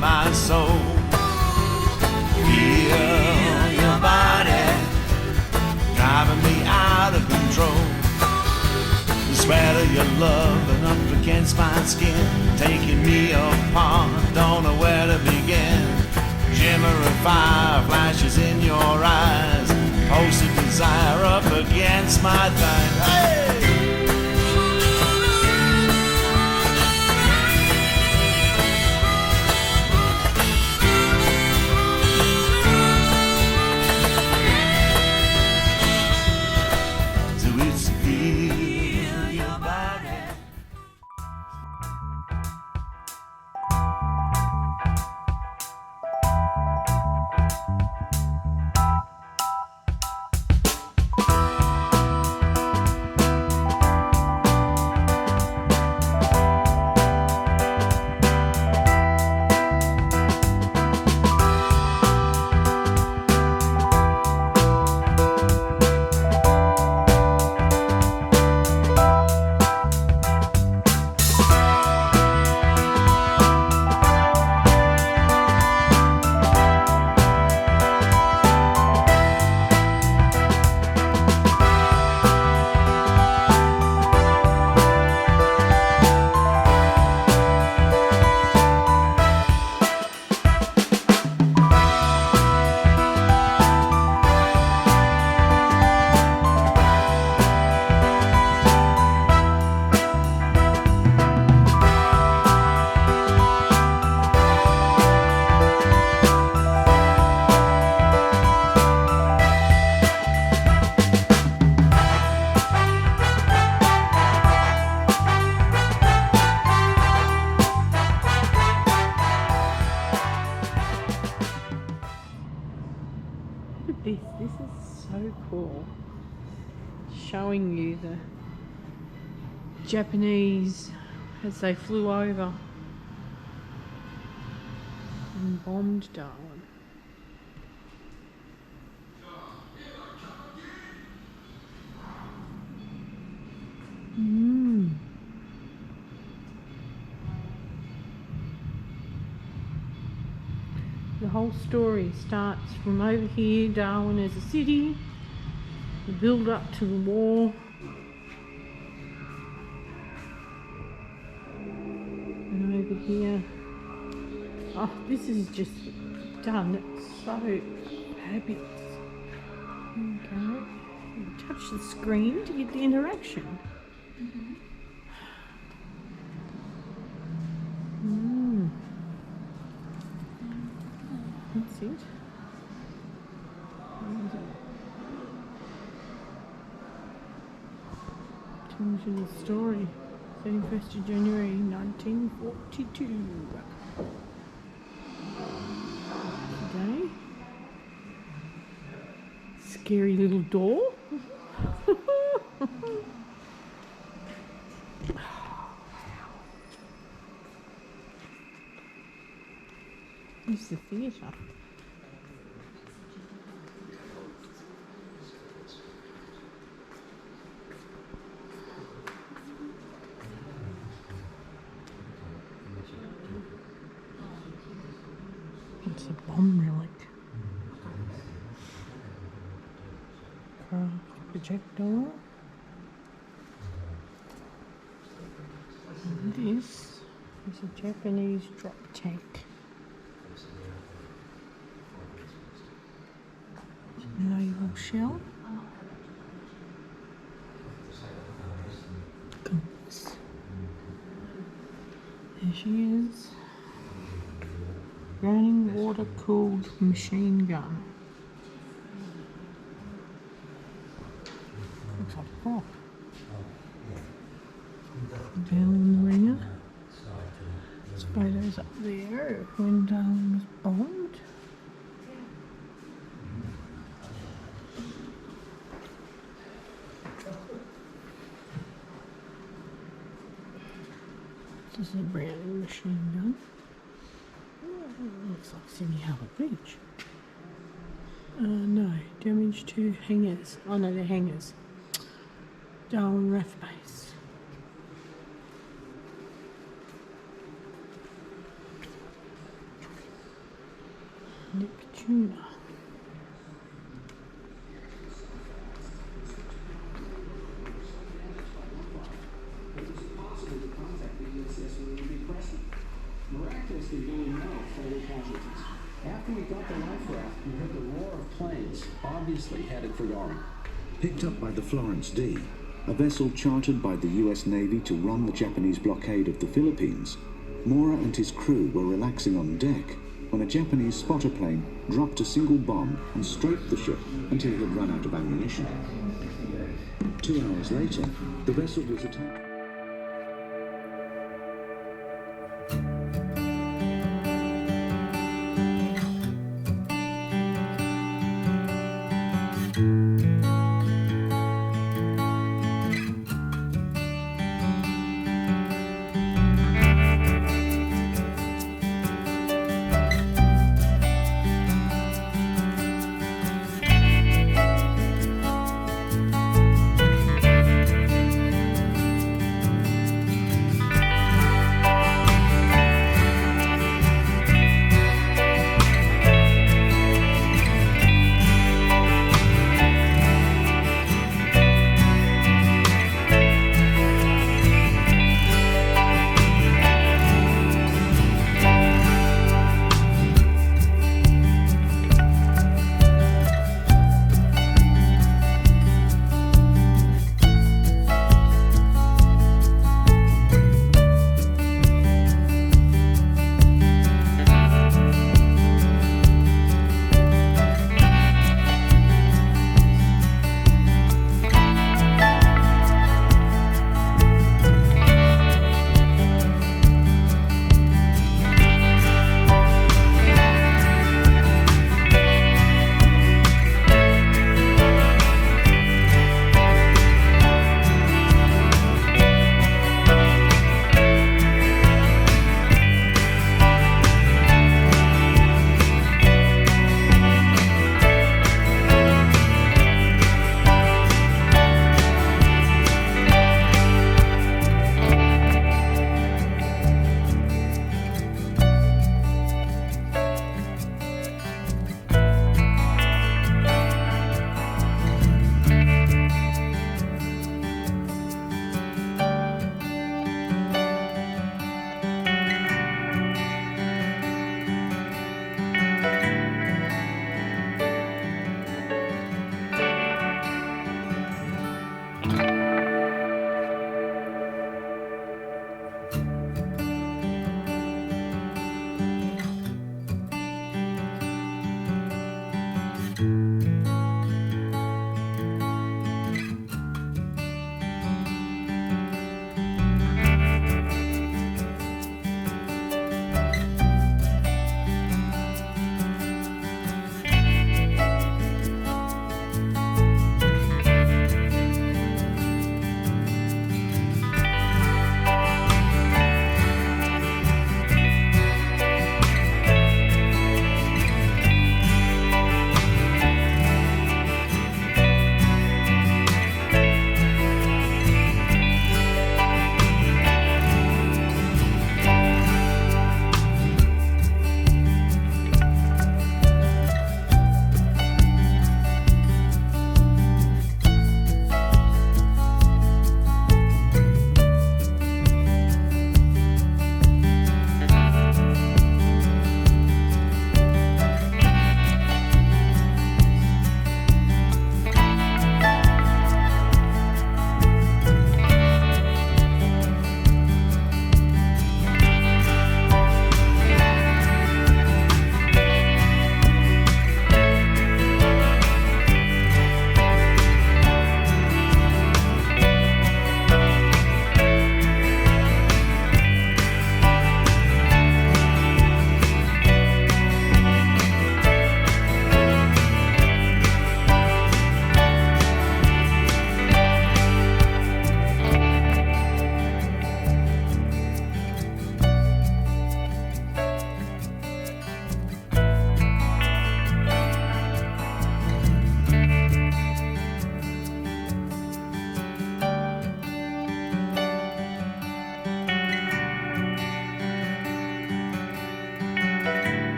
my soul. Feel your body driving me out of control. The sweat of your loving up against my skin, taking me apart, don't know where to begin. Shimmering fire flashes in your eyes, pulse of desire up against my thighs. Hey! This is so cool. Showing you the Japanese as they flew over and bombed Darwin. The whole story starts from over here, Darwin as a city, the build up to the war, and over here, oh, this is just done so fabulous. Okay, you touch the screen to get the interaction. That's it. Tells you the story. 31st of January 1942. Today. Scary little door. This is the theatre. It's a bomb relic. Projector. And this is a Japanese drop tank. Naval shell. Compass. There she is. Running water-cooled machine gun. Looks like a prop. Down in the ringer. There's photos up there when Darwin was bombed. This is a Browning machine gun. Looks like Sydney Harbour Beach. No, damage to hangars. Oh no, they're hangars. Darwin RAF base. Neptune. Miraculously, there were no fatal casualties. After we got the life raft, we heard the roar of planes, obviously headed for Darwin. Picked up by the Florence D, a vessel chartered by the US Navy to run the Japanese blockade of the Philippines, Mora and his crew were relaxing on deck when a Japanese spotter plane dropped a single bomb and strafed the ship until it had run out of ammunition. 2 hours later, the vessel was attacked.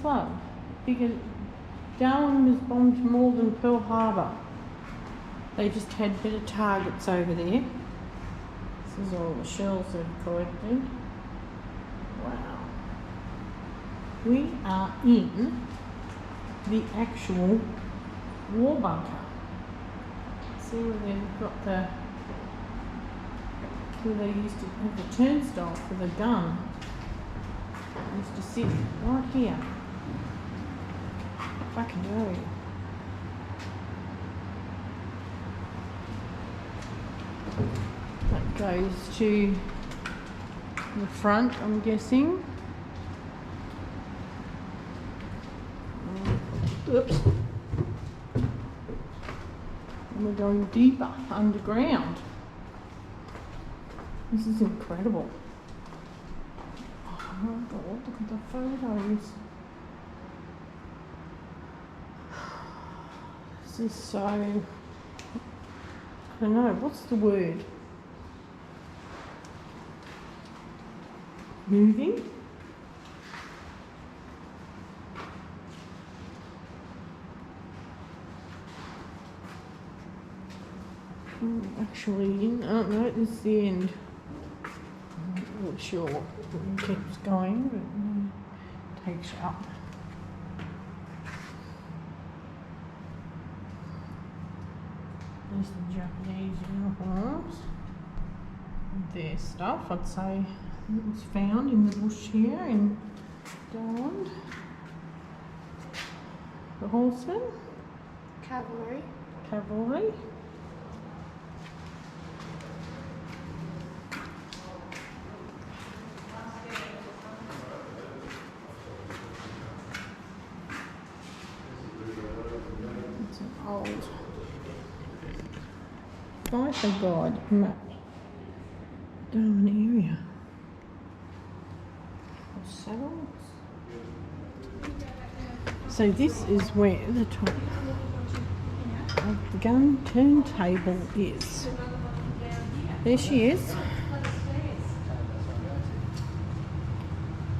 well. Because Darwin was bombed more than Pearl Harbor. They just had better targets over there. This is all the shells they've collected. Wow. We are in the actual war bunker. See where they've got where they used to have the turnstile for the gun. They used to sit right here. Fucking hell. That goes to the front, I'm guessing. Oops. And we're going deeper underground. This is incredible. Oh my god, look at the photos. This is so, I don't know, what's the word? Moving? Actually, oh no, this is the end. I'm not really sure it keeps going, but takes you up. There's the Japanese uniforms. Their stuff, I'd say it was found in the bush here in Darwin. The horsemen. Cavalry. Cavalry. It's an old fighter guide map. Darwin area. Saddles. So this is where the top of the gun turntable is. There she is.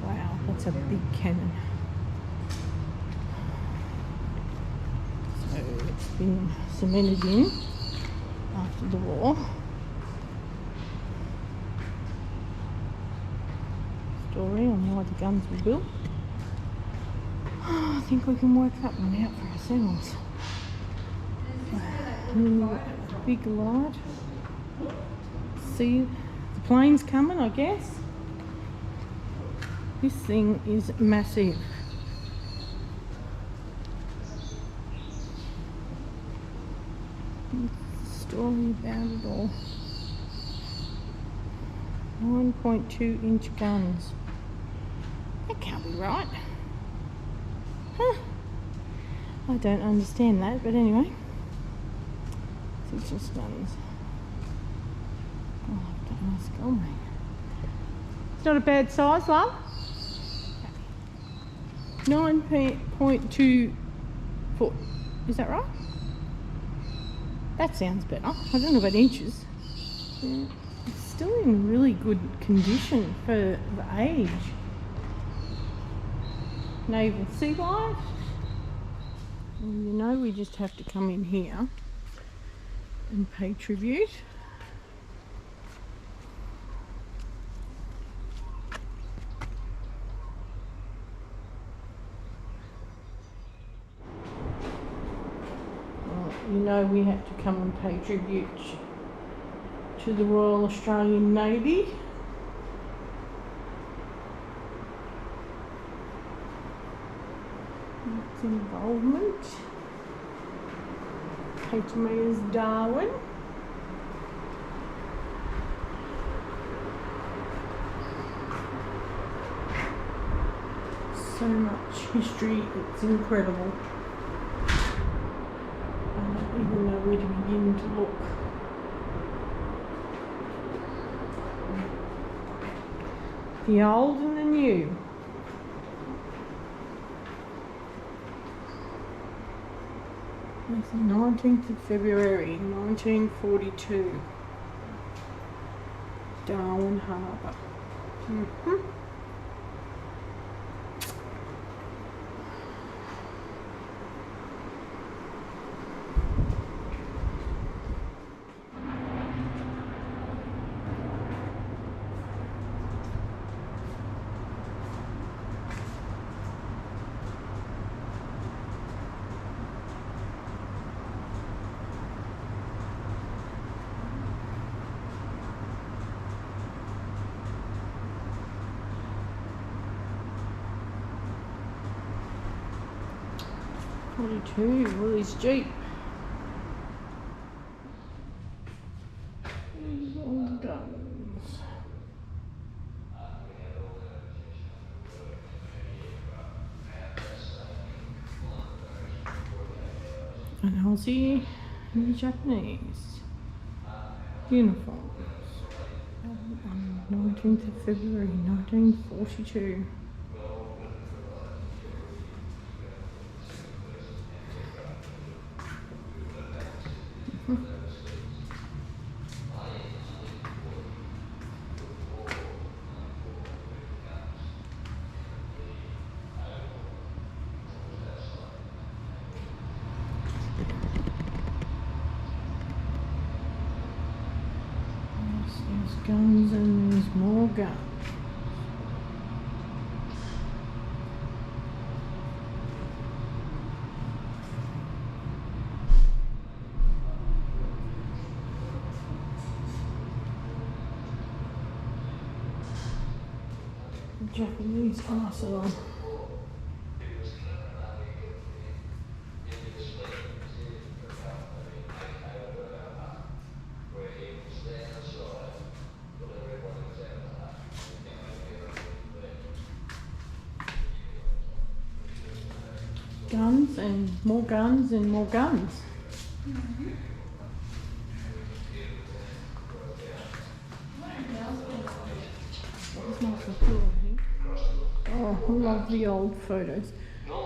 Wow, that's a big cannon. So it's been cemented in after the war. Story on why the guns were built. I think we can work that one out for ourselves. Big light. See the planes coming, I guess. This thing is massive. Story about it all. 9.2 inch guns. That can't be right. Huh. I don't understand that, but anyway. 6 inch guns. I'll have to ask Ollie. It's not a bad size, love. 9.2 foot. Is that right? That sounds better. I don't know about inches. Yeah. It's still in really good condition for the age. Naval Sea Life. And you know, we just have to come in here and pay tribute. Well, you know, we had to come and pay tribute to the Royal Australian Navy. Its involvement. HMAS Darwin. So much history, it's incredible. I don't even know where to begin to look. The old and the new. It's the 19th of February 1942. Darwin Harbour. 42, Willie's Jeep. All guns. An Aussie and a Japanese uniforms. On 19th of February 1942. There's guns and there's more guns. Japanese arsenal. Guns and more guns and more guns. Oh, I love the old photos.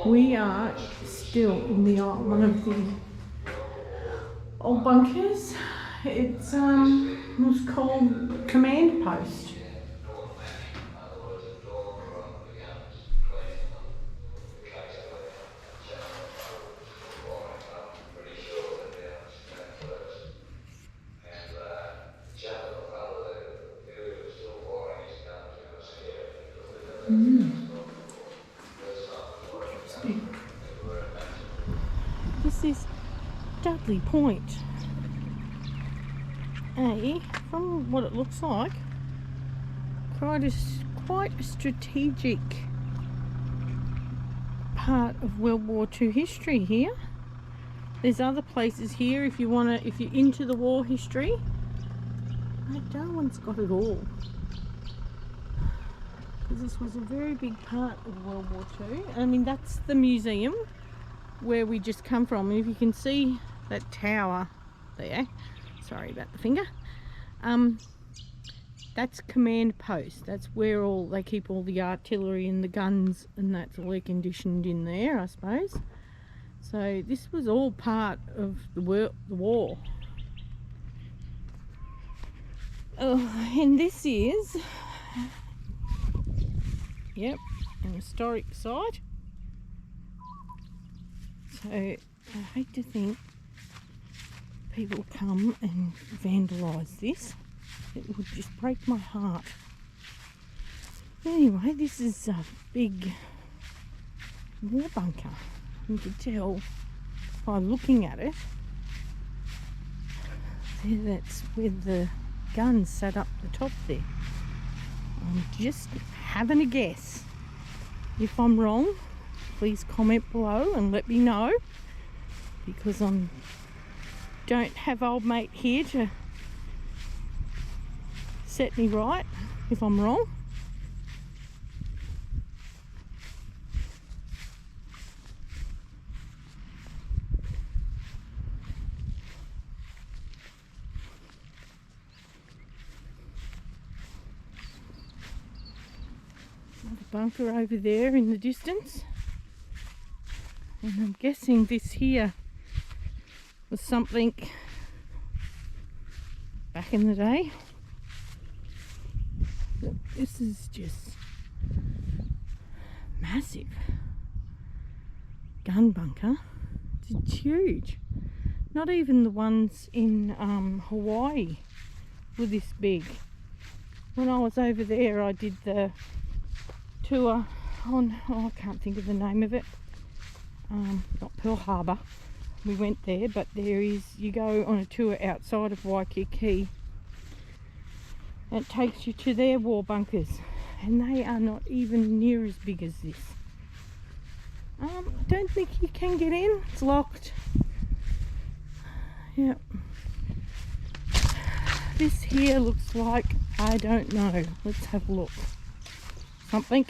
We are still in the one of the old bunkers. It's was called Command Post. This is Dudley Point. From what it looks like, quite a strategic part of World War II history here. There's other places here if you're into the war history. Darwin's got it all. Because this was a very big part of World War II. I mean, that's the museum where we just come from. And if you can see that tower there, sorry about the finger, that's Command Post. That's where they keep all the artillery and the guns, and that's all air conditioned in there, I suppose. So this was all part of the war. Oh, and this is, yep, an historic site. So I hate to think people come and vandalise this. It would just break my heart. Anyway, this is a big war bunker. You can tell by looking at it. There, that's where the guns sat up the top there. I'm just having a guess. If I'm wrong, please comment below and let me know, because I don't have old mate here to set me right if I'm wrong. Another bunker over there in the distance. And I'm guessing this here was something back in the day. But this is just massive gun bunker. It's huge. Not even the ones in Hawaii were this big. When I was over there, I did the tour on, I can't think of the name of it. Not Pearl Harbor. We went there, but you go on a tour outside of Waikiki. It takes you to their war bunkers, and they are not even near as big as this. I don't think you can get in. It's locked. Yep. This here looks like, I don't know. Let's have a look. Something.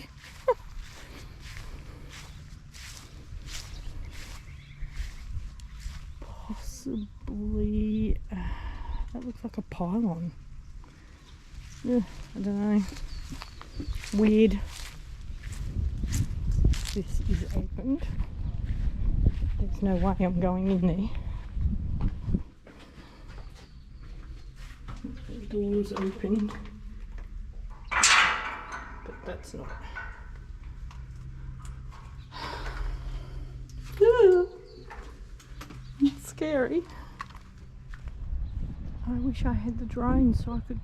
Possibly. That looks like a pylon. I don't know. Weird. This is opened. There's no way I'm going in there. The door's open. But that's not. It's scary. I wish I had the drone so I could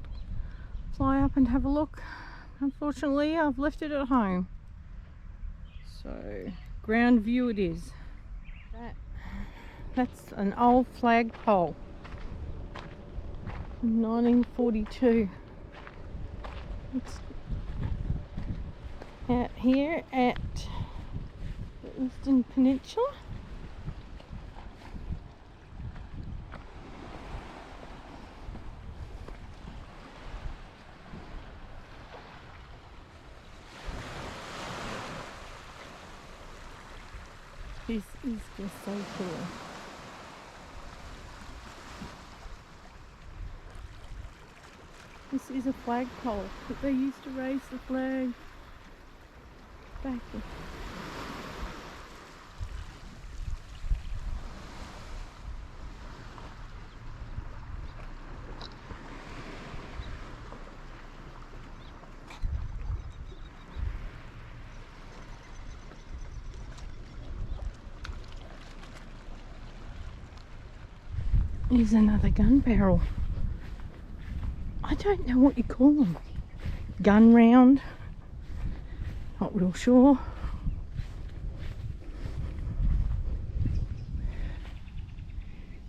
fly up and have a look. Unfortunately, I've left it at home. So, ground view it is. That's an old flagpole. 1942. It's out here at the Eastern Peninsula. This is just so cool. This is a flagpole that they used to raise the flag back then. Here's another gun barrel. I don't know what you call them. Gun round. Not real sure.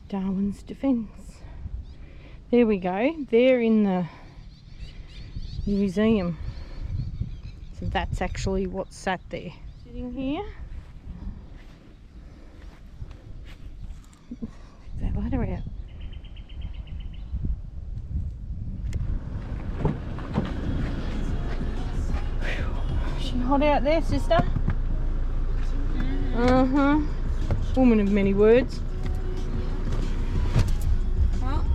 Darwin's Defence. There we go. They're in the museum. So that's actually what sat there. Sitting here. Get that ladder out. Hot out there, sister? Woman of many words. Well,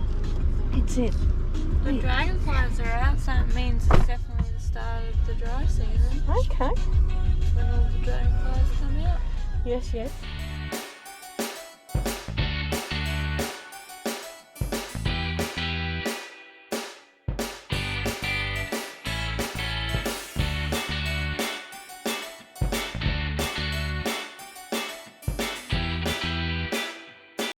It's it. the dragonflies are out, so it means it's definitely the start of the dry season. Okay. When all the dragonflies come out. Yes, yes.